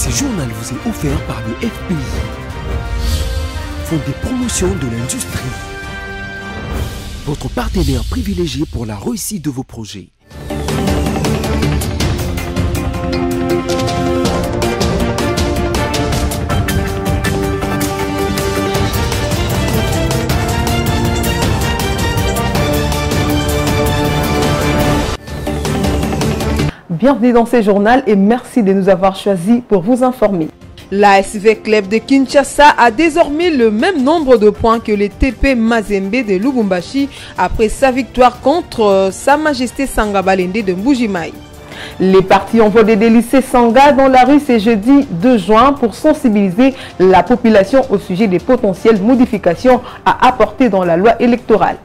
Ce journal vous est offert par le FPI, Fonds de promotion de l'industrie, votre partenaire privilégié pour la réussite de vos projets. Bienvenue dans ce journal et merci de nous avoir choisis pour vous informer. L'ASV Club de Kinshasa a désormais le même nombre de points que les TP Mazembe de Lubumbashi après sa victoire contre Sa Majesté Sanga Balende de Mbujimaï. Les partis ont voté des lycées Sanga dans la rue ce jeudi 2 juin pour sensibiliser la population au sujet des potentielles modifications à apporter dans la loi électorale.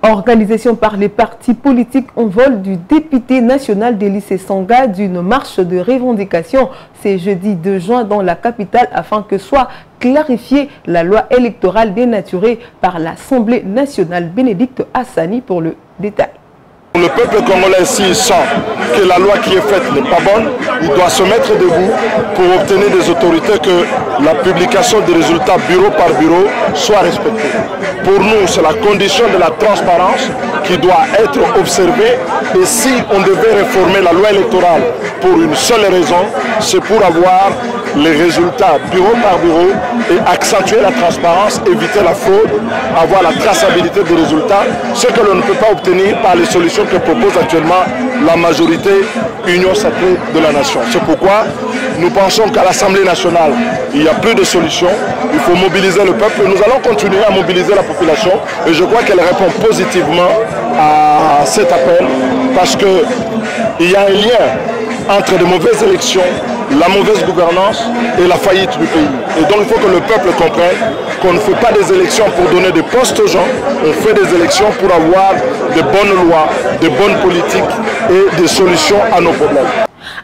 Organisation par les partis politiques en vol du député national des lycées Sanga d'une marche de revendication ce jeudi 2 juin dans la capitale afin que soit clarifiée la loi électorale dénaturée par l'Assemblée nationale. Bénédicte Hassani pour le détail. Le peuple congolais, s'il sent que la loi qui est faite n'est pas bonne, il doit se mettre debout pour obtenir des autorités que la publication des résultats bureau par bureau soit respectée. Pour nous, c'est la condition de la transparence qui doit être observée. Et si on devait réformer la loi électorale pour une seule raison, c'est pour avoir les résultats bureau par bureau et accentuer la transparence, éviter la fraude, avoir la traçabilité des résultats, ce que l'on ne peut pas obtenir par les solutions que propose actuellement la majorité Union sacrée de la nation. C'est pourquoi nous pensons qu'à l'Assemblée nationale, il n'y a plus de solution. Il faut mobiliser le peuple. Nous allons continuer à mobiliser la population et je crois qu'elle répond positivement à cet appel parce qu'il y a un lien entre de mauvaises élections, la mauvaise gouvernance et la faillite du pays. Et donc il faut que le peuple comprenne qu'on ne fait pas des élections pour donner des postes aux gens, on fait des élections pour avoir de bonnes lois, de bonnes politiques et des solutions à nos problèmes.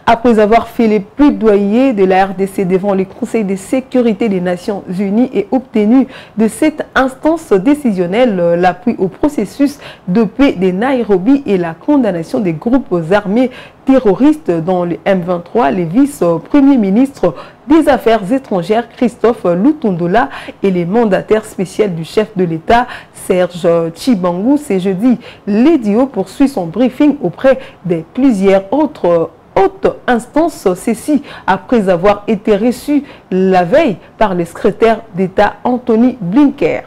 Après avoir fait les plaidoyers de la RDC devant le Conseil de sécurité des Nations Unies et obtenu de cette instance décisionnelle l'appui au processus de paix de Nairobi et la condamnation des groupes armés terroristes dont le M23, le vice-premier ministre des Affaires étrangères Christophe Lutundola et les mandataires spéciaux du chef de l'État Serge Tshibangou. Ce jeudi, l'EDIO poursuit son briefing auprès de plusieurs autres haute instance, ceci après avoir été reçu la veille par le secrétaire d'État Anthony Blinken.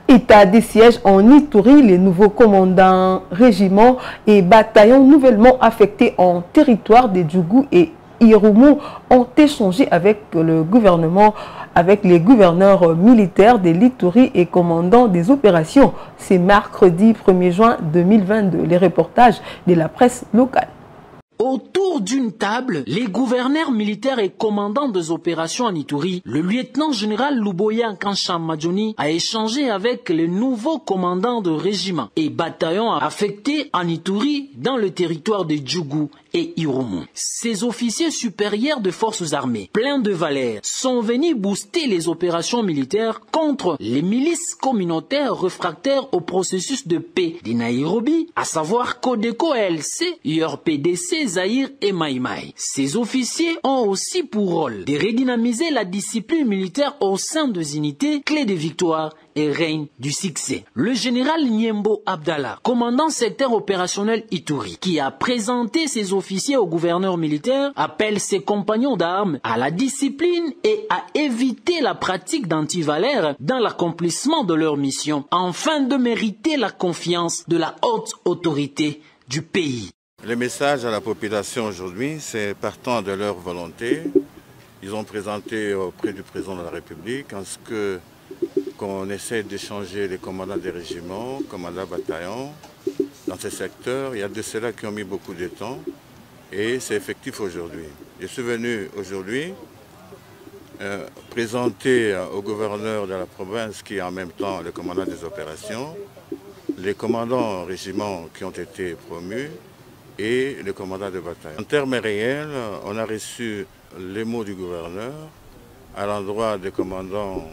État des sièges en Ituri, les nouveaux commandants, régiments et bataillons nouvellement affectés en territoire de Djougou et Irumu ont échangé avec le gouvernement, avec les gouverneurs militaires de l'Ituri et commandants des opérations. C'est mercredi 1er juin 2022. Les reportages de la presse locale. Autour d'une table, les gouverneurs militaires et commandants des opérations en Ituri, le lieutenant-général Luboya Nkansha Madjoni a échangé avec les nouveaux commandants de régiments et bataillons affectés en Ituri dans le territoire de Djougou et Irumu. Ces officiers supérieurs de forces armées, pleins de valeur, sont venus booster les opérations militaires contre les milices communautaires réfractaires au processus de paix de Nairobi, à savoir Codeco LC, URPDC, Zaïre et Maïmaï. Ces officiers ont aussi pour rôle de redynamiser la discipline militaire au sein des unités clés de victoire et règne du succès. Le général Niembo Abdallah, commandant secteur opérationnel Ituri, qui a présenté ses officiers au gouverneur militaire, appelle ses compagnons d'armes à la discipline et à éviter la pratique d'antivaleurs dans l'accomplissement de leur mission, afin de mériter la confiance de la haute autorité du pays. Le message à la population aujourd'hui, c'est partant de leur volonté. Ils ont présenté auprès du président de la République en ce que qu'on essaie d'échanger les commandants des régiments, commandants bataillons dans ces secteurs. Il y a de ceux-là qui ont mis beaucoup de temps et c'est effectif aujourd'hui. Je suis venu aujourd'hui présenter au gouverneur de la province qui est en même temps le commandant des opérations, les commandants régiments qui ont été promus et le commandant de bataille. En termes réels, on a reçu les mots du gouverneur à l'endroit des commandants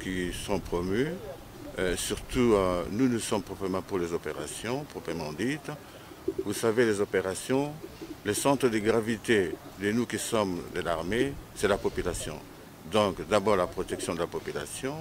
qui sont promus. Surtout, nous sommes proprement pour les opérations, proprement dites. Vous savez, les opérations, le centre de gravité de nous qui sommes de l'armée, c'est la population. Donc d'abord la protection de la population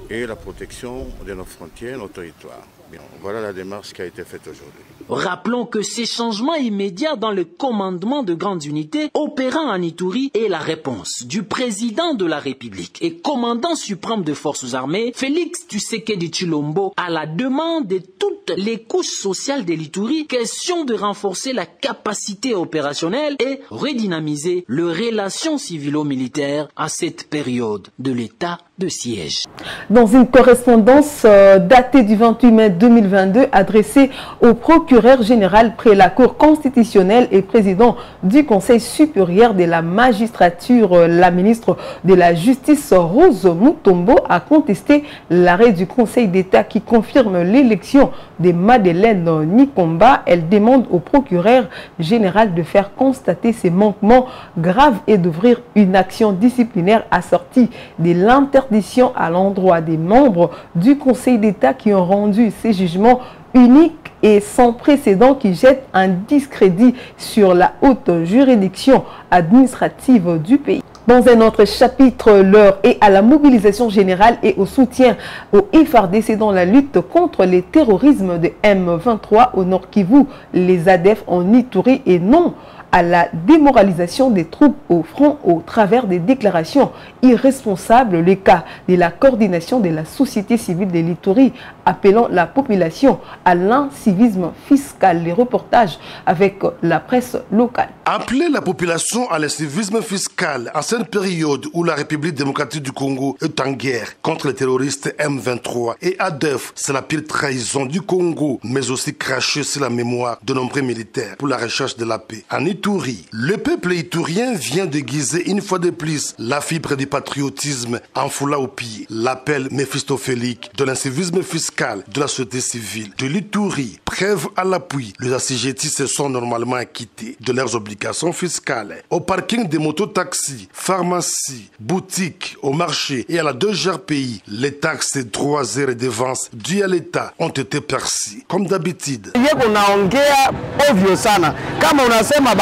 et la protection de nos frontières, nos territoires. Bien, voilà la démarche qui a été faite aujourd'hui. Rappelons que ces changements immédiats dans le commandement de grandes unités opérant en Ituri est la réponse du président de la République et commandant suprême des forces armées, Félix Tshisekedi Tshilombo, à la demande de toutes les couches sociales de l'Ituri, question de renforcer la capacité opérationnelle et redynamiser les relations civilo-militaires à cette période de l'état de siège. Dans une correspondance datée du 28 mai 2022 adressée au procureur général près la Cour constitutionnelle et président du Conseil supérieur de la magistrature, la ministre de la Justice Rose Mutombo a contesté l'arrêt du Conseil d'État qui confirme l'élection de Madeleine Nikomba. Elle demande au procureur général de faire constater ces manquements graves et d'ouvrir une action disciplinaire assortie de l'interdiction à l'endroit des membres du Conseil d'État qui ont rendu ces jugements uniques et sans précédent qui jettent un discrédit sur la haute juridiction administrative du pays. Dans un autre chapitre, l'heure est à la mobilisation générale et au soutien au FARDC dans la lutte contre les terrorismes de M23 au Nord Kivu, les ADF en Ituri et non à la démoralisation des troupes au front au travers des déclarations irresponsables, le cas de la coordination de la société civile de l'Ituri appelant la population à l'incivisme fiscal. Les reportages avec la presse locale. Appeler la population à l'incivisme fiscal en cette période où la République démocratique du Congo est en guerre contre les terroristes M23 et ADF, c'est la pire trahison du Congo, mais aussi cracher sur la mémoire de nombreux militaires pour la recherche de la paix. En Ituri, le peuple iturien vient déguiser une fois de plus la fibre du patriotisme en foulard au pied. L'appel méphistophélique de l'incivisme fiscal de la société civile de l'Ituri, preuve à l'appui, les assujettis se sont normalement acquittés de leurs obligations fiscales. Au parking des mototaxis, pharmacies, boutiques, au marché et à la 2GRPI, les taxes, droits et redevances dues à l'État ont été perçues comme d'habitude.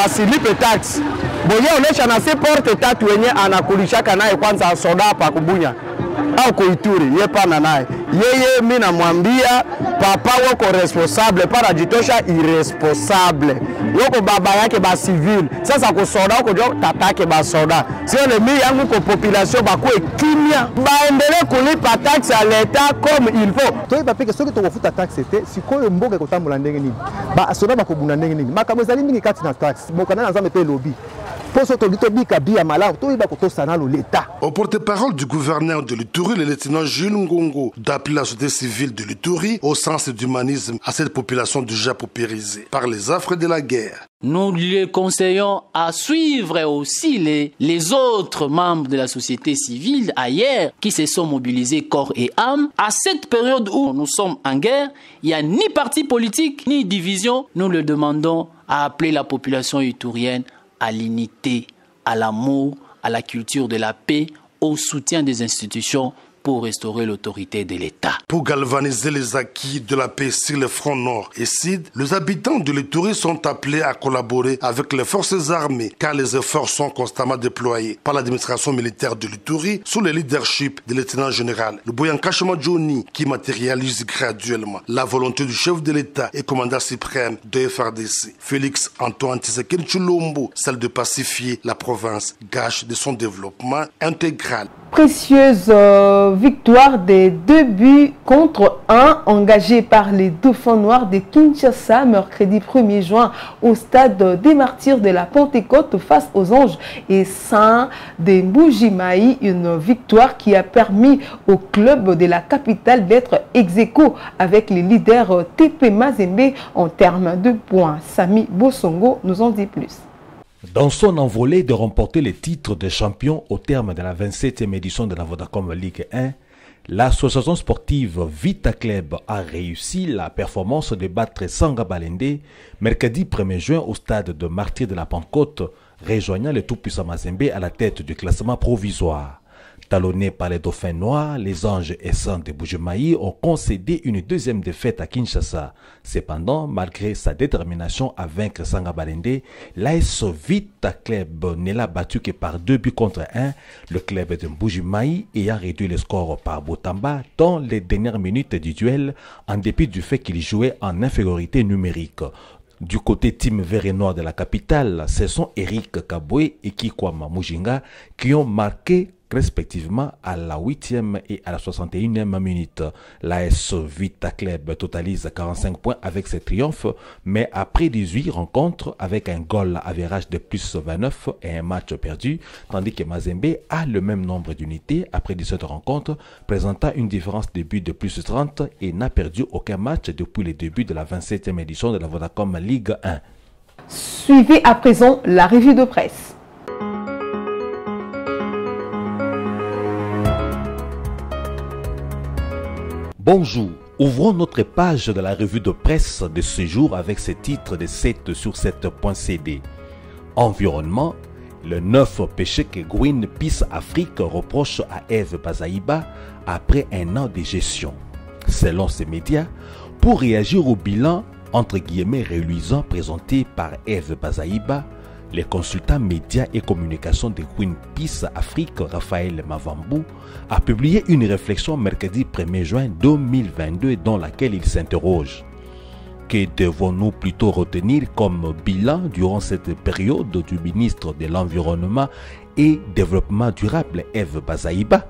Basilipe tax boye onesha na se porte tatu wenye anakulishaka naye kwanza soda hapa kubunya au kuituri ye pana naye yeye mimi namwambia papa wako responsable para jitosha irresponsable wako baba yake ba civil sasa kusoda wako jo tatake ba soda sio le mimi yangu ko population bakwe kimya baendelee kulipa tax à l'état comme il faut toi bapeke soki to kufuta tax était sikoyo mboga kotambola ndenge nini ba soda bakobuna ndenge nini makambo ezali mingi kati na tax bokana na nzambe pe lobby. Au porte-parole du gouverneur de l'Ituri, le lieutenant Jules Ngongo, d'appeler la société civile de l'Ituri au sens d'humanisme à cette population déjà paupérisée par les affres de la guerre. Nous lui conseillons à suivre aussi les autres membres de la société civile ailleurs qui se sont mobilisés corps et âme. À cette période où nous sommes en guerre, il n'y a ni parti politique ni division. Nous le demandons à appeler la population iturienne à l'unité, à l'amour, à la culture de la paix, au soutien des institutions pour restaurer l'autorité de l'État. Pour galvaniser les acquis de la paix sur le front nord et sud, les habitants de l'Ituri sont appelés à collaborer avec les forces armées car les efforts sont constamment déployés par l'administration militaire de l'Ituri sous le leadership du lieutenant général le Boyanka Johnny qui matérialise graduellement la volonté du chef de l'État et commandant suprême de FARDC, Félix Antoine Tshisekedi Tshilombo, celle de pacifier la province, gage de son développement intégral. Précieuse victoire des 2 buts contre 1 engagés par les Dauphins Noirs de Kinshasa mercredi 1er juin au stade des Martyrs de la Pentecôte face aux Anges et Saints de Mbujimayi. Une victoire qui a permis au club de la capitale d'être ex-aequo avec les leaders TP Mazembe en termes de points. Sami Bosongo nous en dit plus. Dans son envolée de remporter le titre de champion au terme de la 27e édition de la Vodacom Ligue 1, l'association sportive Vita Club a réussi la performance de battre Sanga Balende mercredi 1er juin au stade de Martyrs de la Pentecôte, rejoignant le tout-puissant Mazembe à la tête du classement provisoire. Talonnés par les dauphins noirs, les anges essants de Bujumayi ont concédé une deuxième défaite à Kinshasa. Cependant, malgré sa détermination à vaincre Sangabalende, l'AS Vita Club n'est là battu que par 2-1, le club de Bujumayi ayant réduit le score par Botamba dans les dernières minutes du duel, en dépit du fait qu'il jouait en infériorité numérique. Du côté team vert et noir de la capitale, ce sont Eric Kabwe et Kikwama Mujinga qui ont marqué respectivement à la 8e et à la 61e minute. L'AS Vita Club totalise 45 points avec ses triomphes, mais après 18 rencontres avec un goal average de plus 29 et un match perdu, tandis que Mazembe a le même nombre d'unités après 17 rencontres, présentant une différence de but de plus 30 et n'a perdu aucun match depuis le début de la 27e édition de la Vodacom Ligue 1. Suivez à présent la revue de presse. Bonjour, ouvrons notre page de la revue de presse de ce jour avec ce titre de 7 sur 7.cd. Environnement, le 9 péché que Greenpeace Afrique reproche à Eve Bazaïba après un an de gestion. Selon ces médias, pour réagir au bilan entre guillemets reluisant présenté par Eve Bazaïba, les consultants médias et communication de Greenpeace Afrique, Raphaël Mavambou, a publié une réflexion mercredi 1er juin 2022 dans laquelle il s'interroge. Que devons-nous plutôt retenir comme bilan durant cette période du ministre de l'Environnement et Développement durable Eve Bazaïba?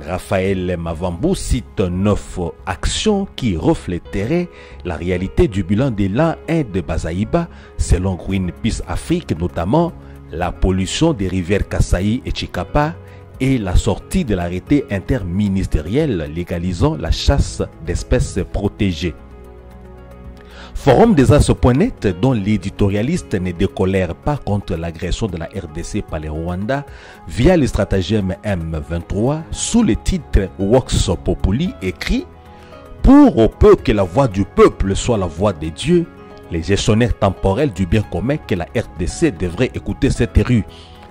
Raphaël Mavambou cite 9 actions qui reflèteraient la réalité du bilan de l'an 1 de Bazaïba, selon Greenpeace Afrique, notamment la pollution des rivières Kasaï et Chikapa et la sortie de l'arrêté interministériel légalisant la chasse d'espèces protégées. Forum des As.net, dont l'éditorialiste ne décolère pas contre l'agression de la RDC par les Rwandais via le stratagème M23, sous le titre Vox Populi, écrit « Pour peu que la voix du peuple soit la voix des dieux, les gestionnaires temporels du bien commun que la RDC devrait écouter cette rue,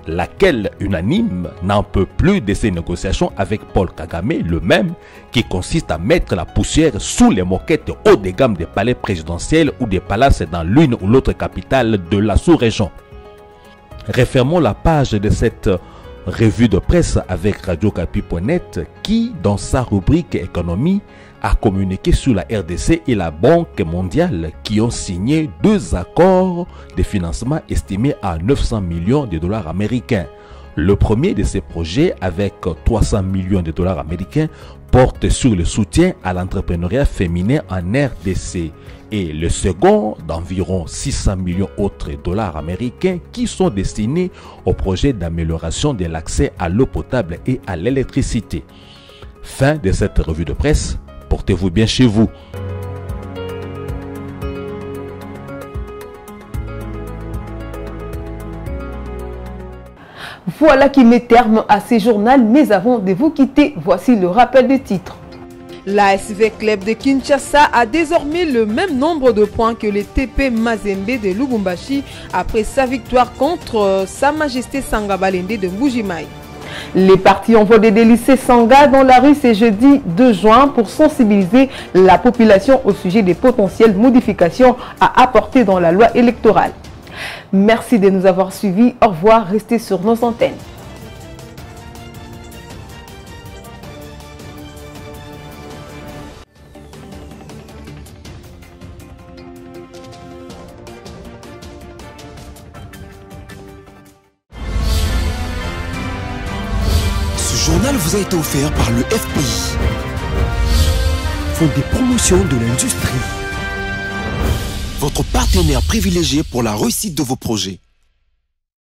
laquelle, unanime, n'en peut plus de ces négociations avec Paul Kagame, le même qui consiste à mettre la poussière sous les moquettes haut de gamme des palais présidentiels ou des palaces dans l'une ou l'autre capitale de la sous-région. » Refermons la page de cette revue de presse avec radiocapi.net qui, dans sa rubrique économie, a communiqué sur la RDC et la Banque mondiale qui ont signé 2 accords de financement estimés à 900 millions de dollars américains. Le premier de ces projets, avec 300 millions de dollars américains, porte sur le soutien à l'entrepreneuriat féminin en RDC. Et le second, d'environ 600 millions autres dollars américains, qui sont destinés au projet d'amélioration de l'accès à l'eau potable et à l'électricité. Fin de cette revue de presse. Portez-vous bien chez vous. Voilà qui met terme à ce journal, mais avant de vous quitter, voici le rappel des titres. L'ASV Club de Kinshasa a désormais le même nombre de points que le TP Mazembe de Lubumbashi après sa victoire contre Sa Majesté Sangabalende de Mbujimayi. Les partis envoient des lycées Sanga dans la rue ce jeudi 2 juin pour sensibiliser la population au sujet des potentielles modifications à apporter dans la loi électorale. Merci de nous avoir suivis. Au revoir. Restez sur nos antennes. Ce journal vous a été offert par le FPI, Fonds des promotions de l'industrie, votre partenaire privilégié pour la réussite de vos projets.